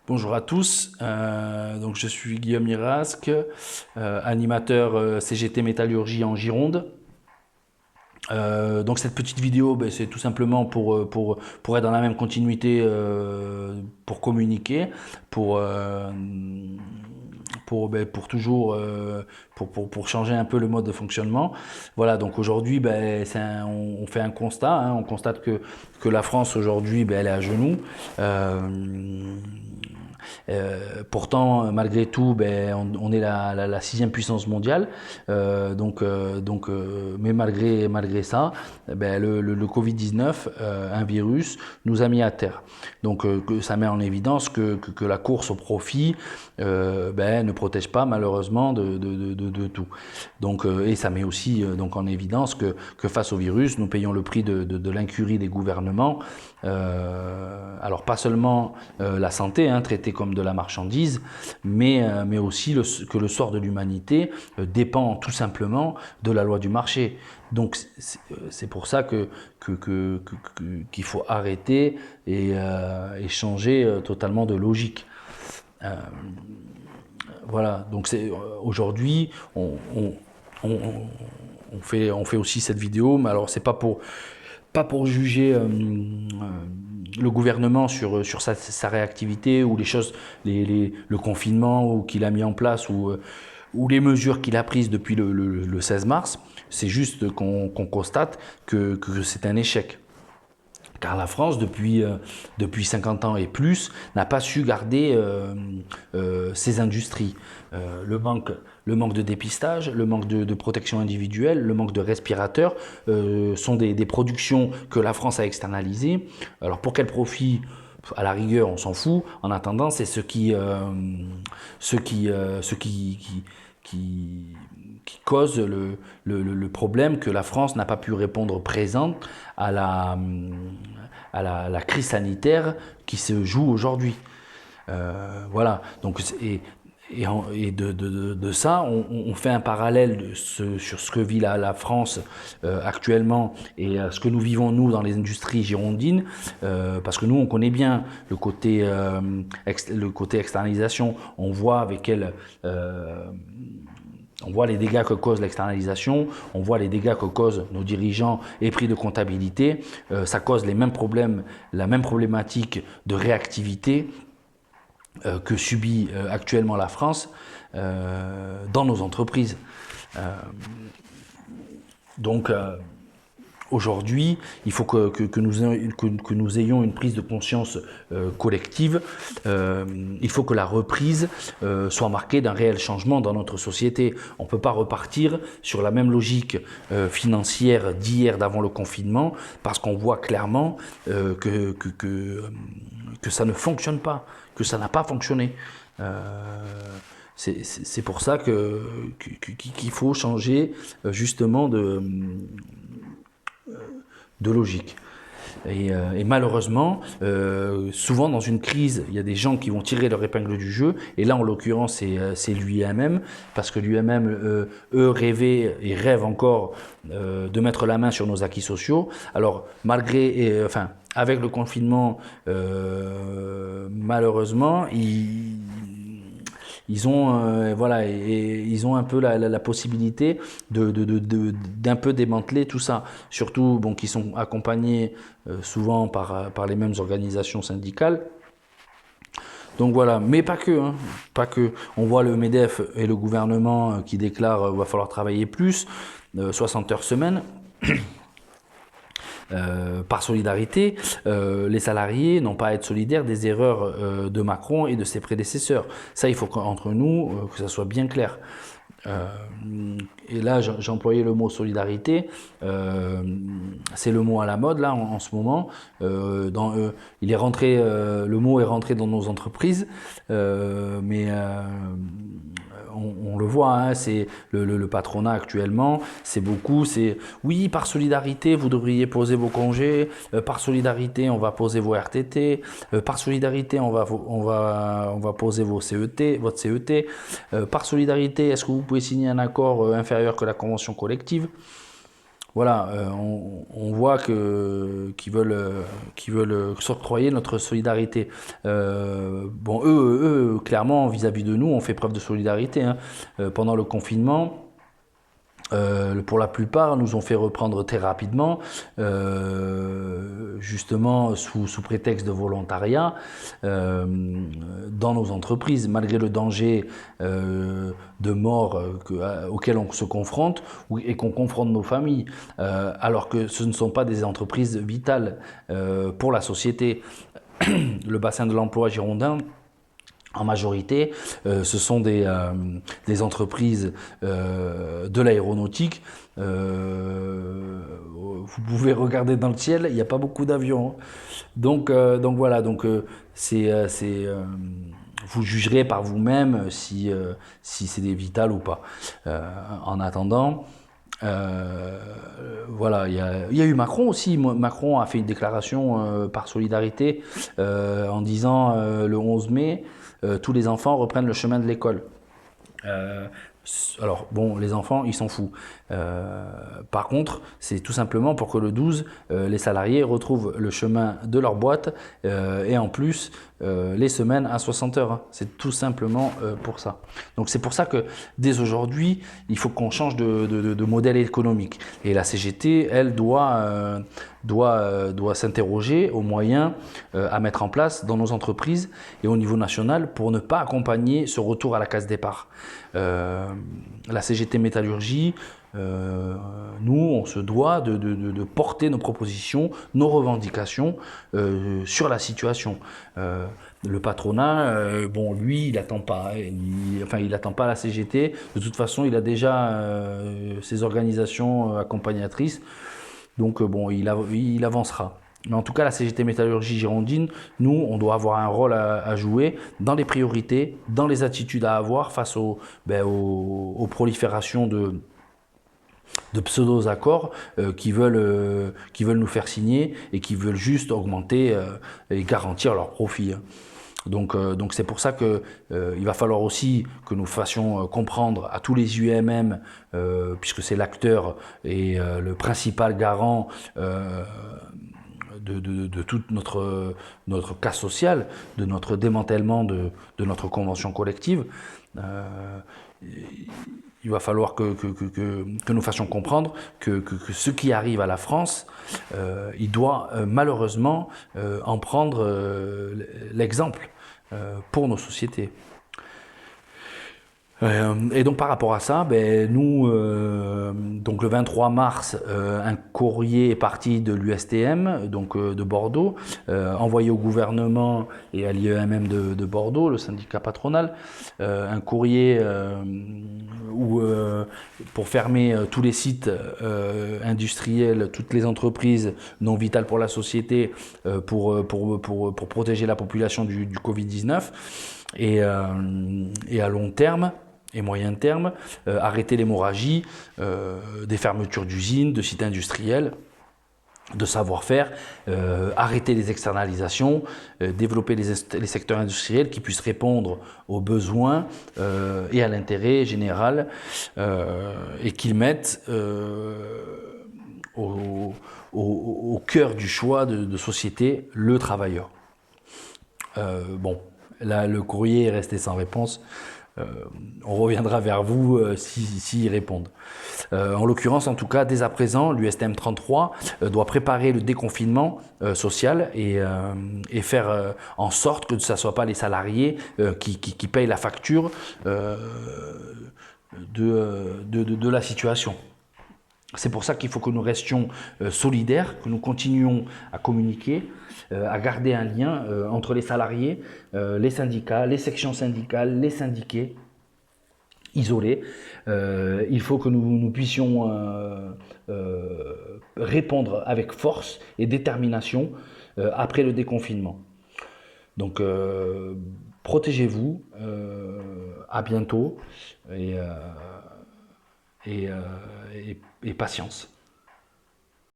Bonjour à tous, donc je suis Guillaume Mirasque, animateur CGT Métallurgie en Gironde. Donc cette petite vidéo, c'est tout simplement pour être dans la même continuité, pour communiquer, pour, euh, pour toujours pour changer un peu le mode de fonctionnement. Voilà, donc aujourd'hui, on fait un constat, hein, on constate que la France aujourd'hui, elle est à genoux. Pourtant, malgré tout, on est la sixième puissance mondiale. Mais malgré ça, le Covid-19, un virus, nous a mis à terre. Donc ça met en évidence que la course au profit ne protège pas malheureusement de tout. Donc, et ça met aussi donc en évidence que face au virus, nous payons le prix de l'incurie des gouvernements. Alors pas seulement la santé, hein, traitée comme de la marchandise, mais aussi que le sort de l'humanité dépend tout simplement de la loi du marché. Donc c'est pour ça qu'il faut arrêter et changer totalement de logique. Voilà, donc aujourd'hui on fait aussi cette vidéo, mais alors c'est pas pour juger le gouvernement sur sa réactivité ou les choses, le confinement ou qu'il a mis en place ou les mesures qu'il a prises depuis le 16 mars. C'est juste qu'on constate que c'est un échec. Car la France, depuis 50 ans et plus, n'a pas su garder ses industries. Le manque de dépistage, le manque de protection individuelle, le manque de respirateurs sont des productions que la France a externalisées. Alors pour quel profit? À la rigueur, on s'en fout. En attendant, c'est qui cause le problème que la France n'a pas pu répondre présent à la crise sanitaire qui se joue aujourd'hui. Voilà. Donc, et de ça, on fait un parallèle sur ce que vit la France actuellement et ce que nous vivons nous dans les industries girondines, parce que nous on connaît bien le côté externalisation. On voit avec quel on voit les dégâts que cause l'externalisation, on voit les dégâts que causent nos dirigeants épris de comptabilité. Ça cause les mêmes problèmes, la même problématique de réactivité que subit actuellement la France dans nos entreprises. Donc aujourd'hui, il faut que nous ayons une prise de conscience collective. Il faut que la reprise soit marquée d'un réel changement dans notre société. On ne peut pas repartir sur la même logique financière d'hier, d'avant le confinement, parce qu'on voit clairement que ça ne fonctionne pas, que ça n'a pas fonctionné. C'est pour ça qu'il faut changer justement de logique. Et malheureusement, souvent dans une crise, il y a des gens qui vont tirer leur épingle du jeu. Et là, en l'occurrence, c'est l'UIMM, parce que l'UIMM, eux, rêvaient et rêvent encore de mettre la main sur nos acquis sociaux. Alors, avec le confinement, malheureusement, ils ont ils ont un peu la possibilité d'un peu démanteler tout ça, surtout qu'ils sont accompagnés souvent par les mêmes organisations syndicales. Donc voilà, mais pas que, hein, pas que. On voit le MEDEF et le gouvernement qui déclarent va falloir travailler plus, 60 heures semaine. Par solidarité, les salariés n'ont pas à être solidaires des erreurs de Macron et de ses prédécesseurs. Ça, il faut qu'entre nous, que ça soit bien clair. Et là, j'ai employé le mot solidarité. C'est le mot à la mode là en ce moment. Il est rentré, le mot est rentré dans nos entreprises, mais on le voit, hein, c'est le patronat actuellement, c'est beaucoup, c'est oui, par solidarité, vous devriez poser vos congés, par solidarité, on va poser vos RTT, par solidarité, on va poser vos CET, votre CET, par solidarité, est-ce que vous pouvez signer un accord inférieur que la convention collective? voilà, on voit qu'ils veulent s'octroyer notre solidarité. Bon, eux, clairement, vis-à-vis de nous, on fait preuve de solidarité, hein. Pendant le confinement, pour la plupart, nous ont fait reprendre très rapidement, justement sous prétexte de volontariat, euh, dans nos entreprises, malgré le danger de mort auquel on se confronte et qu'on confronte nos familles, alors que ce ne sont pas des entreprises vitales pour la société. Le bassin de l'emploi girondin, en majorité, ce sont des entreprises de l'aéronautique. Vous pouvez regarder dans le ciel, il n'y a pas beaucoup d'avions, hein. Donc voilà, vous jugerez par vous-même si c'est des vitales ou pas. En attendant, voilà, il y a eu Macron aussi. Macron a fait une déclaration par solidarité en disant le 11 mai, tous les enfants reprennent le chemin de l'école. Euh, alors, bon, les enfants, ils s'en foutent. Par contre, c'est tout simplement pour que le 12, les salariés retrouvent le chemin de leur boîte et en plus, les semaines à 60 heures, hein. C'est tout simplement pour ça. Donc, c'est pour ça que dès aujourd'hui, il faut qu'on change de modèle économique. Et la CGT, elle, doit s'interroger aux moyens à mettre en place dans nos entreprises et au niveau national pour ne pas accompagner ce retour à la case départ. La CGT Métallurgie, nous, on se doit de porter nos propositions, nos revendications sur la situation. Le patronat, bon, lui, il n'attend pas. Il n'attend pas la CGT. De toute façon, il a déjà ses organisations accompagnatrices. Donc, bon, il avancera. Mais en tout cas, la CGT Métallurgie Girondine, nous, on doit avoir un rôle à jouer dans les priorités, dans les attitudes à avoir face aux proliférations de pseudo-accords qui veulent nous faire signer et qui veulent juste augmenter et garantir leurs profits, hein. Donc c'est pour ça que il va falloir aussi que nous fassions comprendre à tous les UMM, puisque c'est l'acteur et le principal garant de toute notre casse sociale, de notre démantèlement de notre convention collective. Il va falloir que nous fassions comprendre que ce qui arrive à la France, il doit malheureusement en prendre l'exemple pour nos sociétés. Et donc par rapport à ça, nous, donc le 23 mars, un courrier est parti de l'USTM, donc de Bordeaux, envoyé au gouvernement et à l'IEMM de Bordeaux, le syndicat patronal, un courrier pour fermer tous les sites industriels, toutes les entreprises non vitales pour la société, pour protéger la population du Covid-19, et à long terme et moyen terme, arrêter l'hémorragie des fermetures d'usines, de sites industriels, de savoir-faire, arrêter les externalisations, développer les secteurs industriels qui puissent répondre aux besoins et à l'intérêt général et qu'ils mettent au cœur du choix de société le travailleur. Bon, là le courrier est resté sans réponse. On reviendra vers vous s'ils répondent. En l'occurrence, en tout cas, dès à présent, l'USTM 33 doit préparer le déconfinement social et faire en sorte que ce ne soit pas les salariés qui payent la facture de la situation. C'est pour ça qu'il faut que nous restions solidaires, que nous continuions à communiquer, à garder un lien entre les salariés, les syndicats, les sections syndicales, les syndiqués, isolés. Il faut que nous puissions répondre avec force et détermination après le déconfinement. Donc, protégez-vous, à bientôt et patience.